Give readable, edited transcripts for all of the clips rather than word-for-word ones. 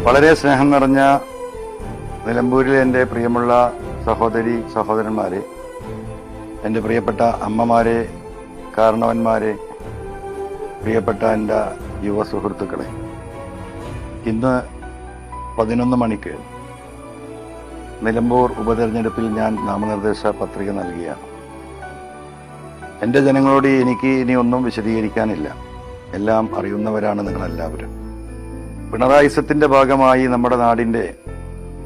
വളരെ സ്നേഹം നിറഞ്ഞ നിലമ്പൂരിലെ എൻ്റെ പ്രിയമുള്ള സഹോദരി സഹോദരന്മാരെ, എൻ്റെ പ്രിയപ്പെട്ട അമ്മമാരെ, കാരണവന്മാരെ, പ്രിയപ്പെട്ട എൻ്റെ യുവ സുഹൃത്തുക്കളെ, ഇന്ന് 11 മണിക്ക് നിലമ്പൂർ ഉപതെരഞ്ഞെടുപ്പിൽ ഞാൻ നാമനിർദ്ദേശ പത്രിക നൽകിയാണ്. എൻ്റെ ജനങ്ങളോട് എനിക്ക് ഇനി ഒന്നും വിശദീകരിക്കാനില്ല. എല്ലാം അറിയുന്നവരാണ് നിങ്ങളെല്ലാവരും. പിണറായിസത്തിന്റെ ഭാഗമായി നമ്മുടെ നാടിന്റെ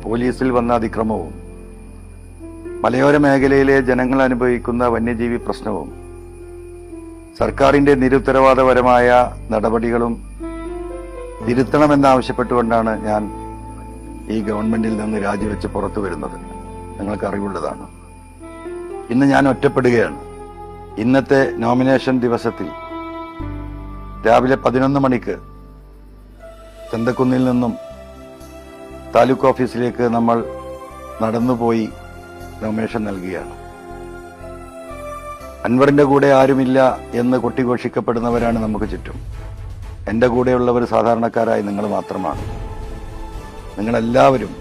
പോലീസിൽ വന്ന അതിക്രമവും മലയോര മേഖലയിലെ ജനങ്ങൾ അനുഭവിക്കുന്ന വന്യജീവി പ്രശ്നവും സർക്കാരിന്റെ നിരുത്തരവാദപരമായ നടപടികളും തിരുത്തണമെന്നാവശ്യപ്പെട്ടുകൊണ്ടാണ് ഞാൻ ഈ ഗവൺമെന്റിൽ നിന്ന് രാജിവെച്ച് പുറത്തു വരുന്നത്. നിങ്ങൾക്ക് അറിവുള്ളതാണ്. ഇന്ന് ഞാൻ ഒറ്റപ്പെടുകയാണ്. ഇന്നത്തെ നോമിനേഷൻ ദിവസത്തിൽ രാവിലെ 11 മണിക്ക് ചന്തക്കുന്നിൽ നിന്നും താലൂക്ക് ഓഫീസിലേക്ക് നമ്മൾ നടന്നുപോയി നോമിനേഷൻ നൽകുകയാണ്. അൻവറിന്റെ കൂടെ ആരുമില്ല എന്ന് കൊട്ടിഘോഷിക്കപ്പെടുന്നവരാണ് നമുക്ക് ചുറ്റും. എൻ്റെ കൂടെയുള്ളവർ സാധാരണക്കാരായ നിങ്ങൾ മാത്രമാണ്. നിങ്ങളെല്ലാവരും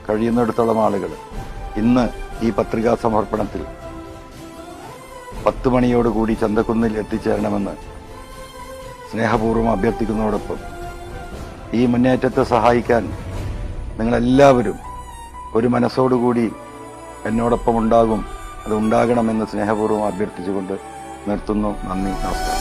കഴിയുന്നിടത്തോളം ആളുകൾ ഇന്ന് ഈ പത്രികാ സമർപ്പണത്തിൽ 10 മണിയോടുകൂടി ചന്തക്കുന്നിൽ എത്തിച്ചേരണമെന്ന് സ്നേഹപൂർവ്വം അഭ്യർത്ഥിക്കുന്നതോടൊപ്പം ഈ മുന്നേറ്റത്തെ സഹായിക്കാൻ നിങ്ങളെല്ലാവരും ഒരു മനസ്സോടുകൂടി എന്നോടൊപ്പം ഉണ്ടാകും. അത് ഉണ്ടാകണമെന്ന് സ്നേഹപൂർവ്വം അഭ്യർത്ഥിച്ചുകൊണ്ട് നിർത്തുന്നു. നന്ദി, നമസ്കാരം.